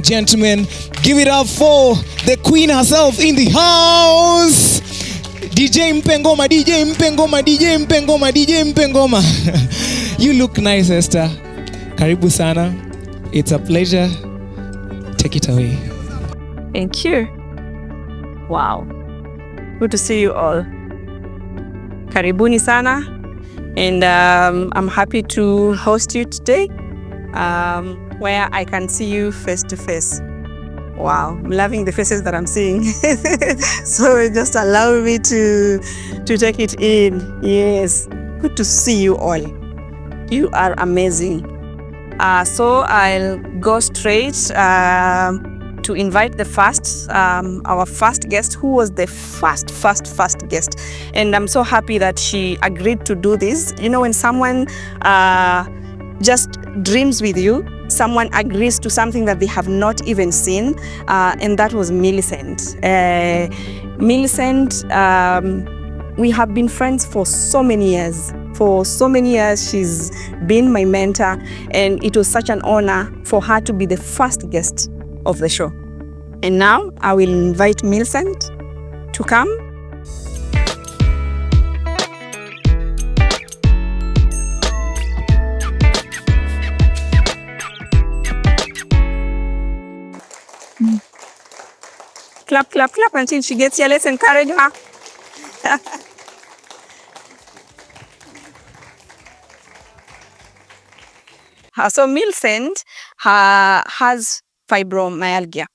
and gentlemen, give it up for the queen herself in the house. DJ Mpengoma, DJ Mpengoma, DJ Mpengoma, DJ Mpengoma. You look nice, Esther. Karibu sana. It's a pleasure. Take it away. Thank you. Wow. Good to see you all. Karibuni sana. And I'm happy to host you today, where I can see you face to face. Wow, I'm loving the faces that I'm seeing. So just allow me to take it in. Yes, good to see you all. You are amazing. So I'll go straight to invite the our first guest, who was the first guest. And I'm so happy that she agreed to do this. You know, when someone just dreams with you, someone agrees to something that they have not even seen, and that was Millicent. Millicent, we have been friends for so many years. For so many years, she's been my mentor, and it was such an honor for her to be the first guest of the show. And now I will invite Millicent to come. Clap, clap, clap until she gets here. Let's encourage her. So Millicent has fibromyalgia.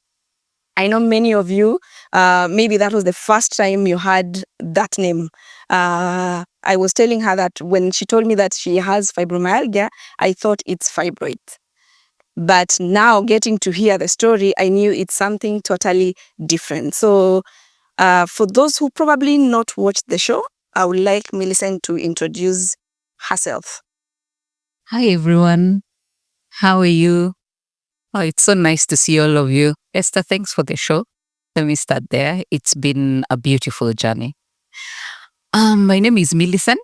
I know many of you, maybe that was the first time you heard that name. I was telling her that when she told me that she has fibromyalgia, I thought it's fibroids. But now getting to hear the story, I knew it's something totally different. So for those who probably not watched the show, I would like Millicent to introduce herself. Hi, everyone. How are you? Oh, it's so nice to see all of you. Esther, thanks for the show. Let me start there. It's been a beautiful journey. My name is Millicent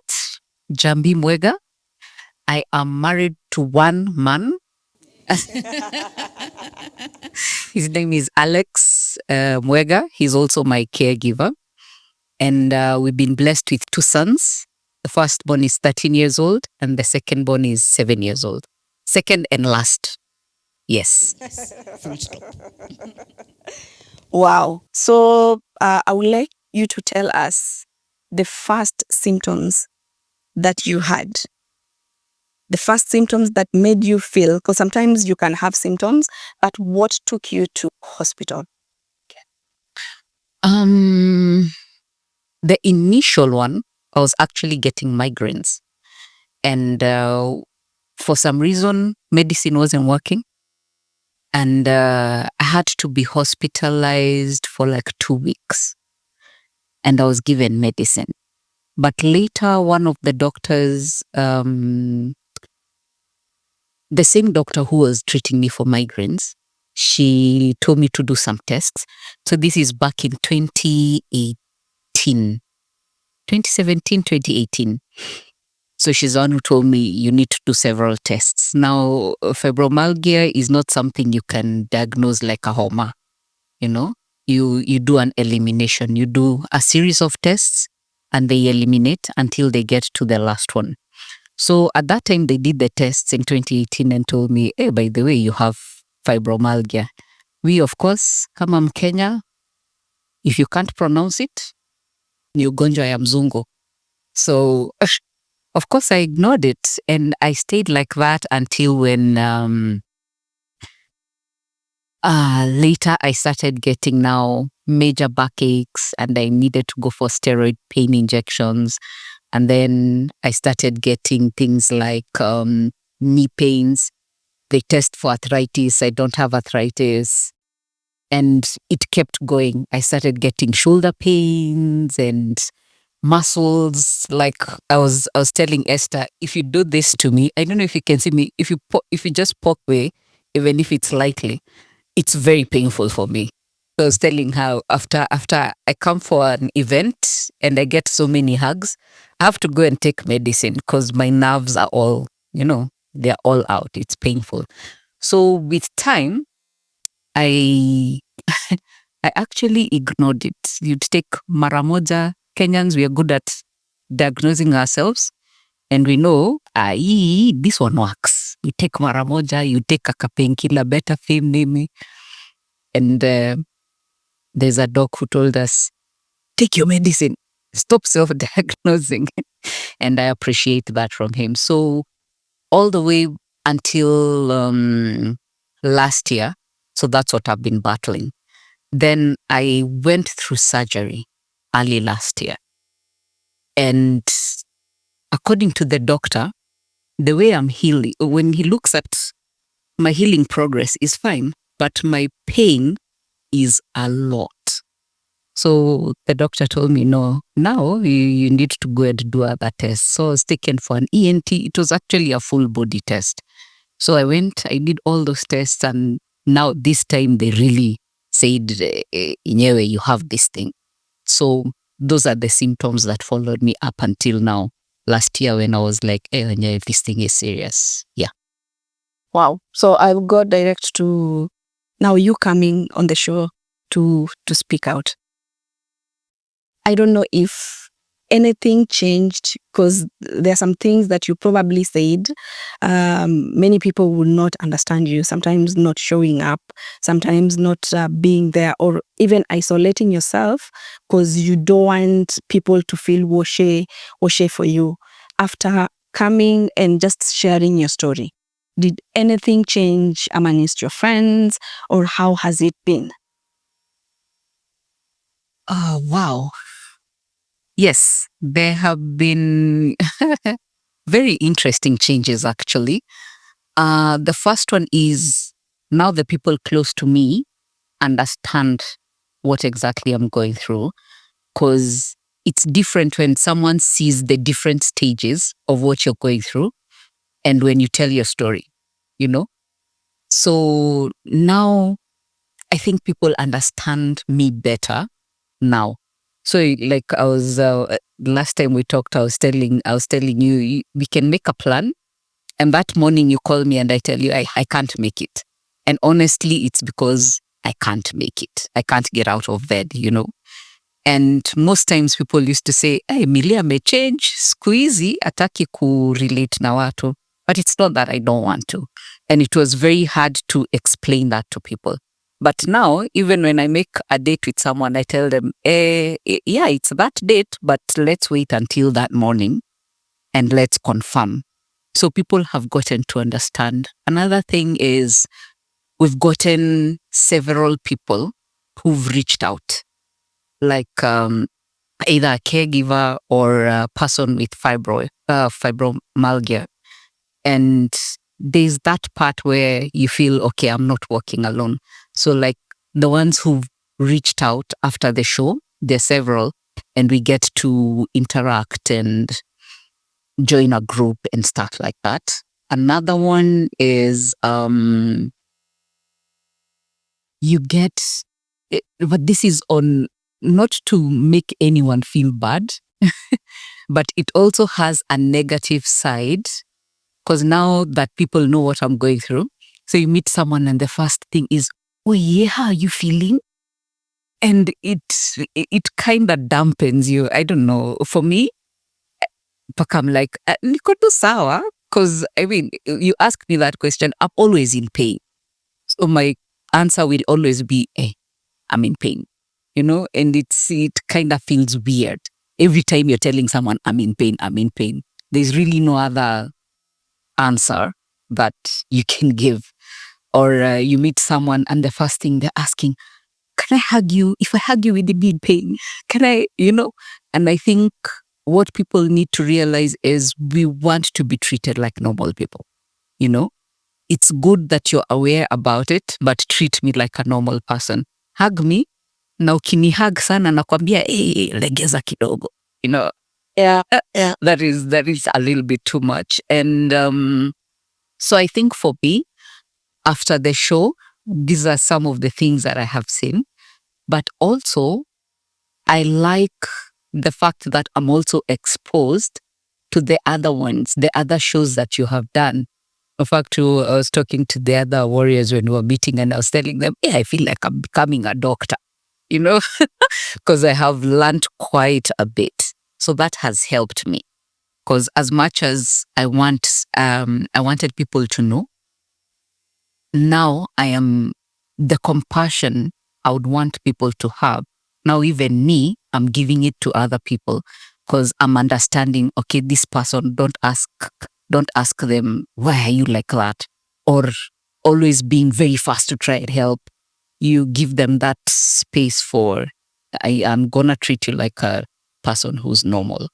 Mwega. I am married to one man. His name is Alex Mwega. He's also my caregiver. And we've been blessed with two sons. The firstborn is 13 years old and the secondborn is 7 years old. Second and last. Yes. Wow. So I would like you to tell us the first symptoms that you had. The first symptoms that made you feel, because sometimes you can have symptoms, but what took you to hospital? The initial one, I was actually getting migraines. And for some reason, medicine wasn't working. And I had to be hospitalized for like 2 weeks. And I was given medicine. But later, one of the doctors, the same doctor who was treating me for migraines, she told me to do some tests. So this is back in 2017, 2018. So she's the one who told me you need to do several tests. Now, fibromyalgia is not something you can diagnose like a homa. You know, you do an elimination. You do a series of tests and they eliminate until they get to the last one. So at that time, they did the tests in 2018 and told me, hey, by the way, you have fibromyalgia. We, of course, kama Mkenya, if you can't pronounce it, ni ugonjwa ya mzungu. So, of course, I ignored it and I stayed like that until when later I started getting now major backaches and I needed to go for steroid pain injections. And then I started getting things like knee pains. They test for arthritis. I don't have arthritis. And it kept going. I started getting shoulder pains and muscles. Like I was telling Esther, if you do this to me, I don't know if you can see me, if you just poke me, even if it's lightly, it's very painful for me. So I was telling her after I come for an event and I get so many hugs, I have to go and take medicine because my nerves are all, they're all out. It's painful. So with time, I I actually ignored it. You'd take mara moja. Kenyans, we are good at diagnosing ourselves, and we know, this one works. You take mara moja, you take a painkiller, better fame name. And there's a doc who told us, take your medicine, stop self-diagnosing. And I appreciate that from him. So all the way until last year, so that's what I've been battling. Then I went through surgery early last year. And according to the doctor, the way I'm healing, when he looks at my healing progress is fine, but my pain is a lot. So the doctor told me, no, now you need to go and do other tests. So I was taken for an ENT. It was actually a full body test. So I went, I did all those tests, and now this time they really said, Inyewe, you have this thing. So those are the symptoms that followed me up until now. Last year when I was like, Inyewe, this thing is serious. Yeah. Wow. So I'll go direct to now you coming on the show to speak out. I don't know if anything changed, because there are some things that you probably said. Many people will not understand you, sometimes not showing up, sometimes not being there, or even isolating yourself because you don't want people to feel washe for you. After coming and just sharing your story, did anything change amongst your friends, or how has it been? Wow. Yes, there have been very interesting changes, actually. The first one is now the people close to me understand what exactly I'm going through, because it's different when someone sees the different stages of what you're going through and when you tell your story, you know? So now I think people understand me better now. So like I was, last time we talked, I was telling you, we can make a plan. And that morning you call me and I tell you, I can't make it. And honestly, it's because I can't make it. I can't get out of bed, you know. And most times people used to say, hey, Milia may change, squeezy, ataki ku relate na watu. But it's not that I don't want to. And it was very hard to explain that to people. But now, even when I make a date with someone, I tell them, yeah, it's that date, but let's wait until that morning and let's confirm. So people have gotten to understand. Another thing is we've gotten several people who've reached out, like either a caregiver or a person with fibromyalgia. And there's that part where you feel, okay, I'm not walking alone. So like the ones who've reached out after the show, there's several, and we get to interact and join a group and stuff like that. Another one is you get, but this is on not to make anyone feel bad, but it also has a negative side, because now that people know what I'm going through, so you meet someone and the first thing is, oh yeah, how are you feeling? And it kind of dampens you. I don't know. For me, I'm like, niko tu sawa, because I mean, you ask me that question, I'm always in pain. So my answer will always be, I'm in pain, you know, and it kind of feels weird. Every time you're telling someone, I'm in pain, there's really no other answer that you can give. Or you meet someone and the first thing they're asking, can I hug you? If I hug you, will it be in pain? Can I, you know? And I think what people need to realize is we want to be treated like normal people, you know? It's good that you're aware about it, but treat me like a normal person. Hug me, na ukinihug sana nakwambia, legeza kidogo, you know? Yeah. That is a little bit too much. And so I think for me, after the show, these are some of the things that I have seen. But also, I like the fact that I'm also exposed to the other ones, the other shows that you have done. In fact, I was talking to the other warriors when we were meeting, and I was telling them, yeah, I feel like I'm becoming a doctor, because I have learned quite a bit. So that has helped me. Because as much as I wanted people to know, now I am the compassion I would want people to have. Now even me, I'm giving it to other people because I'm understanding, okay, this person, don't ask them, why are you like that? Or always being very fast to try and help. You give them that space for, I am gonna treat you like a person who's normal.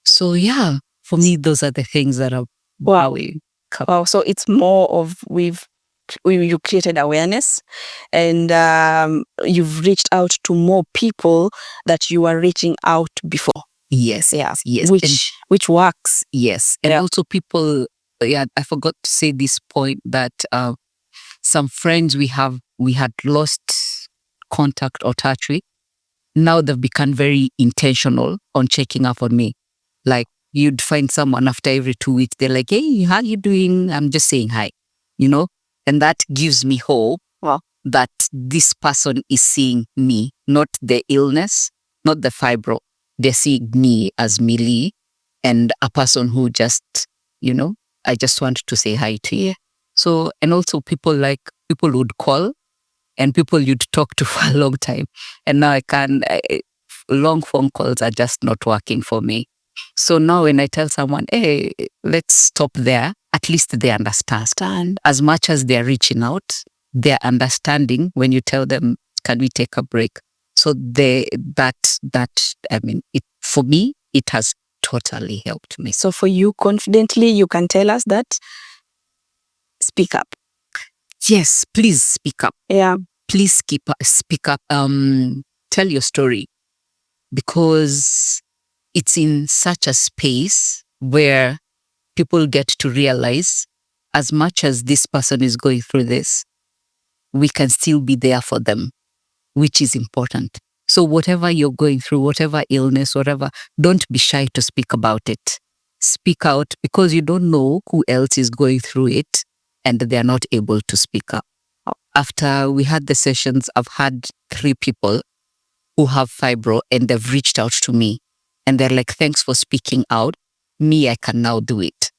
So yeah, for me, those are the things that are Wow. So it's more of you created awareness, and you've reached out to more people that you were reaching out before. Yes. Yeah. Yes. Which works. Yes. And also people, I forgot to say this point that some friends we had lost contact or touch with. Now they've become very intentional on checking up on me. Like you'd find someone after every 2 weeks, they're like, hey, how you doing? I'm just saying hi, and that gives me hope that this person is seeing me, not the illness, not the fibro. They're seeing me as Millie and a person who just, I just want to say hi to you. So, and also people would call and people you'd talk to for a long time. And now long phone calls are just not working for me. So now when I tell someone, hey, let's stop there, at least they understand. As much as they're reaching out, they're understanding when you tell them, can we take a break? So for me, it has totally helped me. So for you, confidently, you can tell us that, speak up. Yes, please speak up. Yeah. Please speak up. Tell your story, because it's in such a space where people get to realize, as much as this person is going through this, we can still be there for them, which is important. So whatever you're going through, whatever illness, whatever, don't be shy to speak about it. Speak out, because you don't know who else is going through it and they're not able to speak up. After we had the sessions, I've had 3 people who have fibro and they've reached out to me and they're like, thanks for speaking out. Me, I can now do it.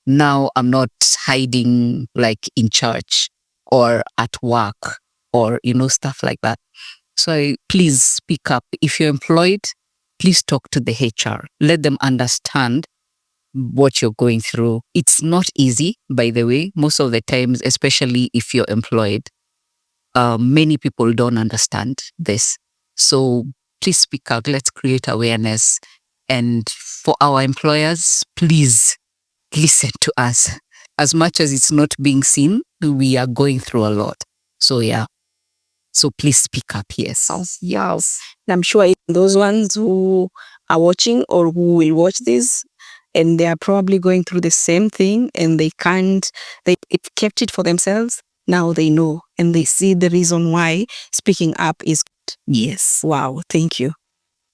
Now I'm not hiding like in church or at work or, stuff like that. So please speak up. If you're employed, please talk to the HR. Let them understand what you're going through. It's not easy, by the way. Most of the times, especially if you're employed, many people don't understand this. So please speak out. Let's create awareness. And for our employers, please listen to us. As much as it's not being seen, we are going through a lot. So yeah. So please speak up. Yes. Yes. I'm sure those ones who are watching or who will watch this, and they are probably going through the same thing and they've kept it for themselves. Now they know and they see the reason why speaking up is good. Yes. Wow. Thank you.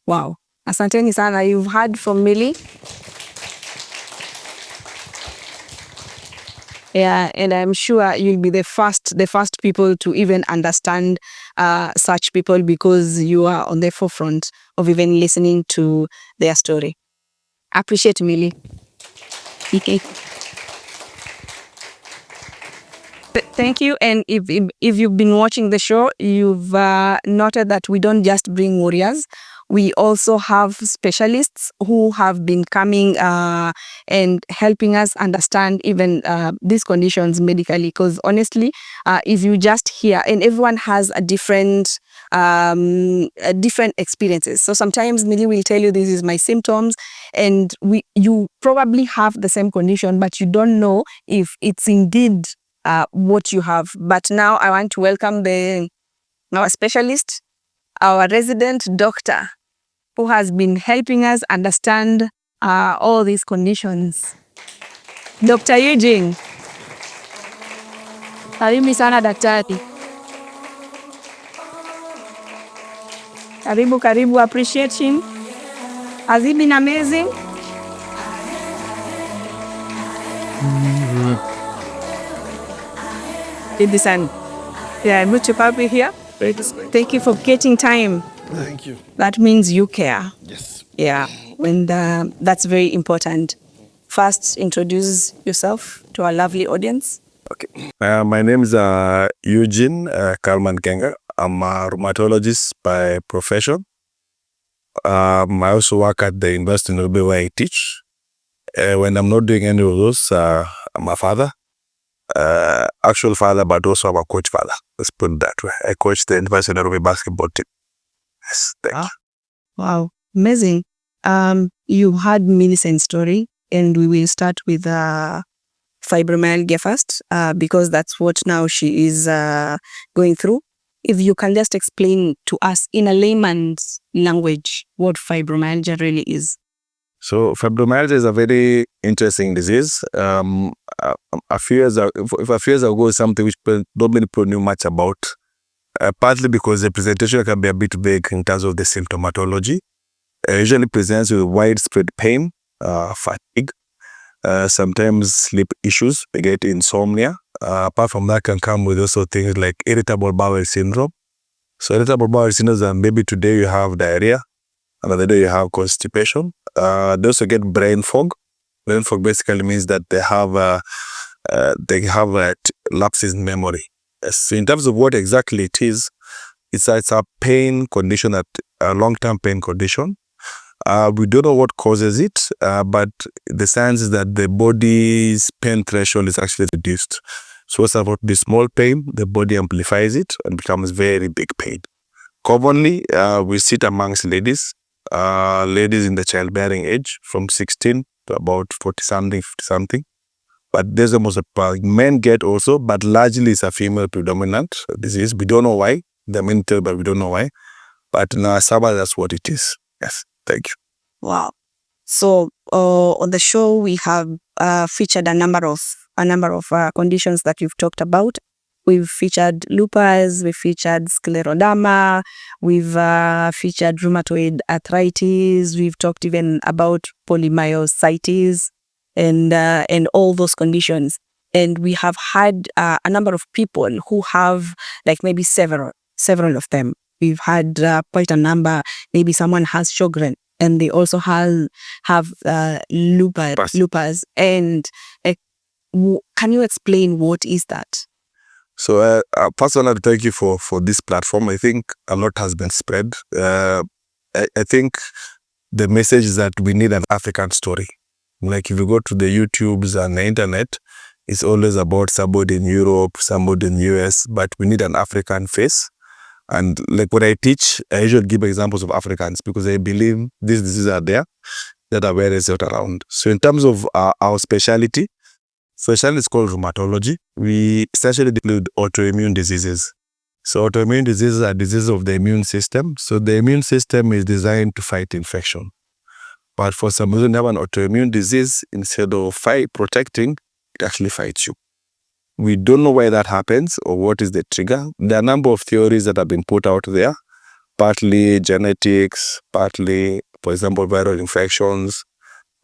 Wow. Asanteni sana. You've heard from Millie. Yeah, and I'm sure you'll be the first people to even understand such people, because you are on the forefront of even listening to their story. Appreciate Millie. Okay. Thank you. And if you've been watching the show, you've noted that we don't just bring warriors. We also have specialists who have been coming and helping us understand even these conditions medically. Because honestly, if you just hear, and everyone has a different experiences. So sometimes Millie will tell you, this is my symptoms, and you probably have the same condition, but you don't know if it's indeed what you have. But now I want to welcome our specialist, our resident doctor, who has been helping us understand all these conditions. Dr. Eugene. Karibu sana daktari. Karibu, appreciate him. Has he been amazing? Millicent. Yeah, good to have you here. Thank you for getting time. Thank you. That means you care. Yes. Yeah, and that's very important. First, introduce yourself to our lovely audience. Okay. My name is Eugene Kalman-Kenga. I'm a rheumatologist by profession. I also work at the University in Nairobi where I teach. When I'm not doing any of those, I'm a father. Actual father, but also I'm a coach father. Let's put it that way. I coach the University of Nairobi basketball team. Yes, thank you. Wow, amazing. You had Millicent's story, and we will start with fibromyalgia first, because that's what now she is going through. If you can just explain to us in a layman's language what fibromyalgia really is. So fibromyalgia is a very interesting disease. A few years ago, is something which not many people knew much about. Partly because the presentation can be a bit vague in terms of the symptomatology. It usually presents with widespread pain, fatigue, sometimes sleep issues, we get insomnia. Apart from that, can come with also things like irritable bowel syndrome. So irritable bowel syndrome, maybe today you have diarrhea, another day you have constipation. They also get brain fog. Brain fog basically means that they have lapses in memory. So in terms of what exactly it is, it's a pain condition, a long-term pain condition. We don't know what causes it, but the science is that the body's pain threshold is actually reduced. So what's about the small pain, the body amplifies it and becomes very big pain. Commonly, we see it amongst ladies in the childbearing age from 16 to about 40-something, 50-something. But there's almost men get also, but largely it's a female predominant disease. We don't know why. The men tell, but we don't know why. But in our Sabbath, that's what it is. Yes, thank you. Wow. So on the show we have featured a number of conditions that you've talked about. We've featured lupus, we've featured scleroderma, we've featured rheumatoid arthritis, we've talked even about polymyositis and all those conditions. And we have had a number of people who have like maybe several of them. We've had quite a number. Maybe someone has Sjogren, and they also have lupus. And can you explain what is that? So first I want to thank you for this platform. I think a lot has been spread. I think the message is that we need an African story. Like if you go to the YouTubes and the internet, it's always about somebody in Europe, somebody in US, but we need an African face. And like when I teach, I usually give examples of Africans because I believe these diseases are there, that awareness is around. So in terms of our specialty is called rheumatology. We essentially deal with autoimmune diseases. So autoimmune diseases are diseases of the immune system. So the immune system is designed to fight infection. But for some reason, you have an autoimmune disease, instead of protecting, it actually fights you. We don't know why that happens or what is the trigger. There are a number of theories that have been put out there, partly genetics, partly, for example, viral infections,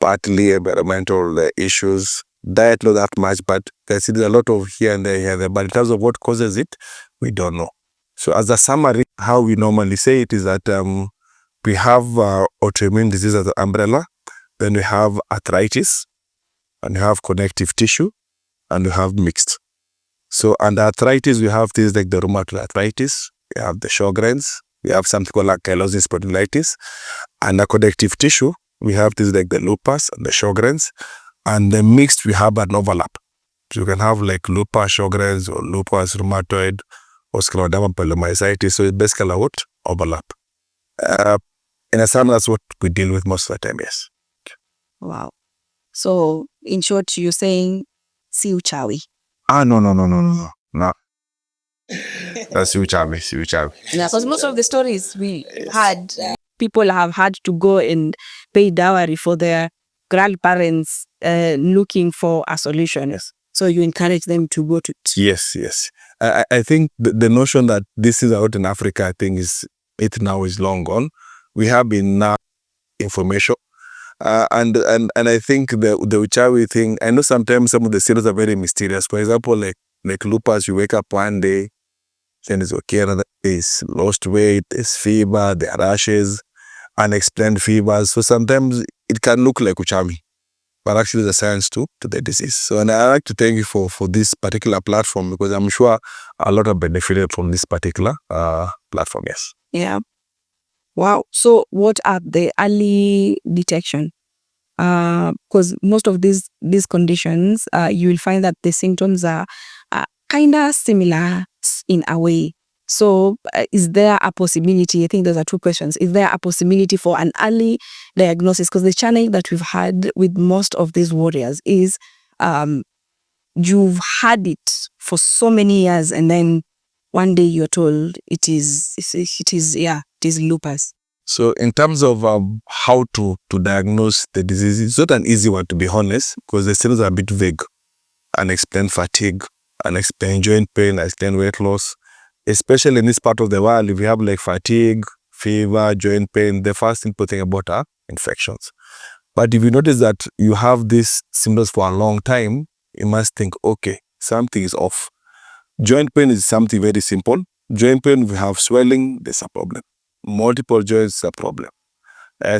partly environmental issues. Diet, not that much, but there's a lot of here and there. But in terms of what causes it, we don't know. So as a summary, how we normally say it is that we have autoimmune disease as an umbrella, then we have arthritis, and we have connective tissue, and we have mixed. So under arthritis, we have things like the rheumatoid arthritis, we have the Sjogren's, we have something called ankylosing spondylitis. Under connective tissue, we have things like the lupus and the Sjogren's. And the mixed, we have an overlap. So you can have like lupus, Sjogren's, or lupus, rheumatoid, or scleroderma, polymyositis. So it's basically a what? Overlap. In a sense, that's what we deal with most of the time, yes. Wow. So in short, you're saying, si uchawi. No. That's si uchawi. Yeah, because most of the stories we had, people have had to go and pay dowry for their grandparents looking for a solution. Yes. So you encourage them to go to it. Yes. I think the notion that this is out in Africa, I think it now is long gone. We have enough information. And I think the uchawi thing, I know sometimes some of the symptoms are very mysterious. For example, like Like lupus, you wake up one day, then it's okay, another day is lost weight, there's fever, there are rashes, unexplained fevers. So sometimes it can look like uchami, but actually there's a science to the disease. So, and I like to thank you for this particular platform, because I'm sure a lot have benefited from this particular platform. Yes. Yeah. Wow. So what are the early detection? Because most of these conditions, you will find that the symptoms are kind of similar in a way. So is there a possibility, I think those are two questions, is there a possibility for an early diagnosis? Because the challenge that we've had with most of these warriors is you've had it for so many years, and then one day you're told it is lupus. So in terms of how to diagnose the disease, it's not an easy one, to be honest, because the symptoms are a bit vague. Unexplained fatigue, unexplained joint pain, unexplained weight loss. Especially in this part of the world, if you have like fatigue, fever, joint pain, the first simple thing about are infections. But if you notice that you have these symptoms for a long time, you must think, okay, something is off. Joint pain is something very simple. Joint pain, if you have swelling, there's a problem. Multiple joints is a problem.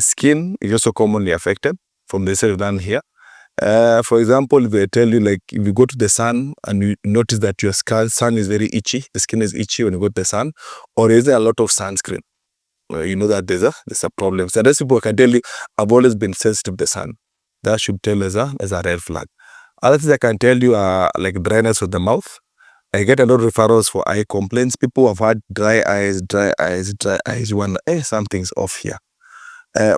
Skin is also commonly affected from the cell down here. For example, if they tell you, like, if you go to the sun and you notice that your sun is very itchy, the skin is itchy when you go to the sun, or is there a lot of sunscreen? You know that there's a problem. So those people can tell you, I've always been sensitive to the sun. That should tell us as a red flag. Other things I can tell you are like dryness of the mouth. I get a lot of referrals for eye complaints. People have had dry eyes. You wonder, something's off here.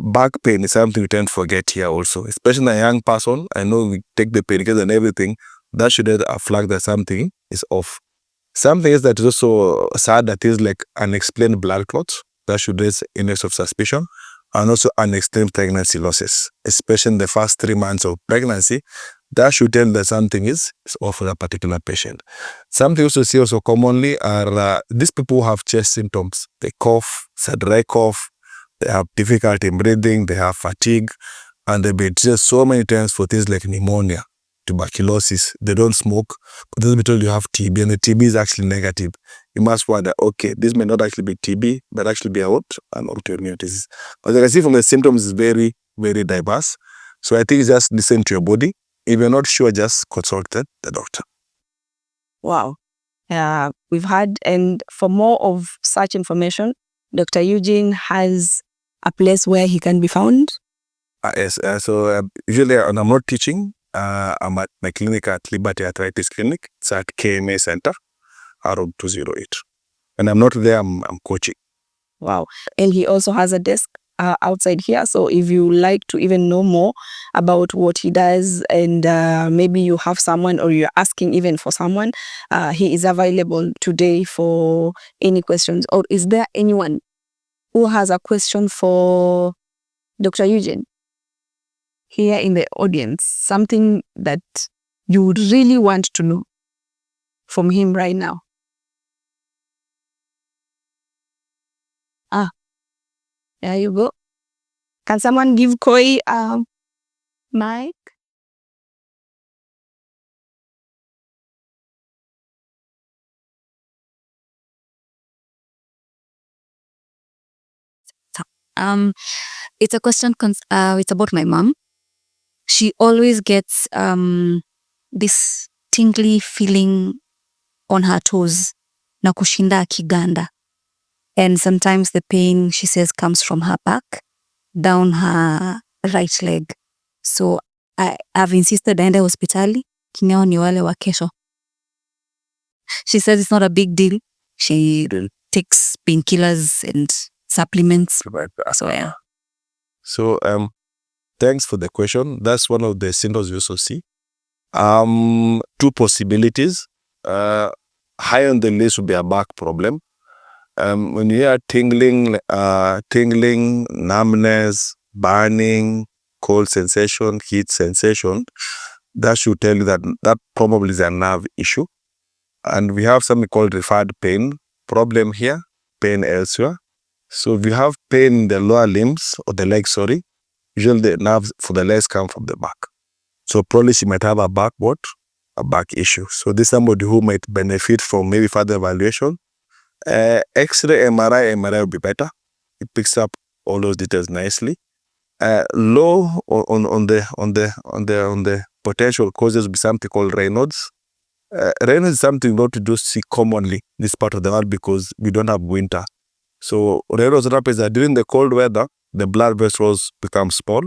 Back pain is something we tend to forget here also, especially in a young person. I know we take the painkillers and everything. That should have a flag that something is off. Something else that is also sad, that is like unexplained blood clots. That should raise index of suspicion. And also unexplained pregnancy losses, especially in the first 3 months of pregnancy. That should tell that something is off with a particular patient. Something also see also commonly are these people who have chest symptoms. They cough, it's a dry cough, they have difficulty in breathing, they have fatigue, and they've been treated so many times for things like pneumonia, tuberculosis. They don't smoke, but they'll be told you have TB, and the TB is actually negative. You must wonder, okay, this may not actually be TB, but actually be an autoimmune disease. As you can see from the symptoms, is very, very diverse. So I think just listen to your body. If you're not sure, just consult the doctor. Wow. We've had, and for more of such information, Dr. Eugene has a place where he can be found. Yes. So usually when I'm not teaching, I'm at my clinic at Liberty Arthritis Clinic. It's at KMA Center, Road 208. When I'm not there, I'm coaching. Wow. And he also has a desk outside here. So if you like to even know more about what he does, and maybe you have someone, or you're asking even for someone, he is available today for any questions. Or is there anyone who has a question for Dr. Eugene here in the audience? Something that you would really want to know from him right now? There you go. Can someone give Koi mic? It's a question. It's about my mom. She always gets this tingly feeling on her toes, na kushinda akiganda. And sometimes the pain, she says, comes from her back down her right leg. So I've insisted aende hospitali, kinao ni wale wa kesho. She says it's not a big deal. She takes painkillers and supplements. So yeah. So thanks for the question. That's one of the symptoms we also see. 2 possibilities. High on the list would be a back problem. When you hear tingling, numbness, burning, cold sensation, heat sensation, that should tell you that probably is a nerve issue. And we have something called referred pain problem here, pain elsewhere. So if you have pain in the lower limbs, or the legs, usually the nerves for the legs come from the back. So probably she might have a back a back issue. So this is somebody who might benefit from maybe further evaluation. X-ray, MRI will be better. It picks up all those details nicely. Low on the potential causes will be something called Raynaud's. Raynaud's is something not to do see commonly in this part of the world because we don't have winter. So Raynaud's what happens is that during the cold weather, the blood vessels become small.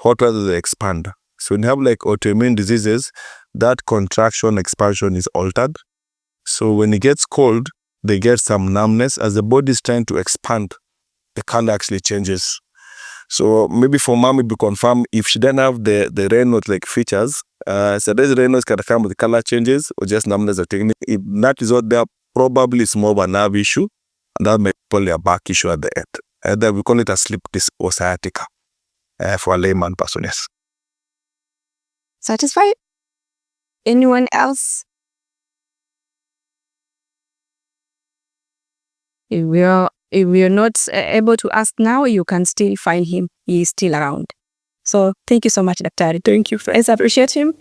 Hot weather, they expand. So when you have like autoimmune diseases, that contraction expansion is altered. So when it gets cold, they get some numbness. As the body is trying to expand, the color actually changes. So maybe for mom, it be confirmed if she doesn't have the Raynaud's like features, so there's Raynaud's can come with the color changes or just numbness or technique. If that is what they are, probably it's more of a nerve issue, and that may probably a back issue at the end. And then we call it a slip disc or sciatica for a layman person, yes. Satisfied? Anyone else? If we are not able to ask now, you can still find him. He is still around. So thank you so much, Daktari. Thank you. I appreciate him.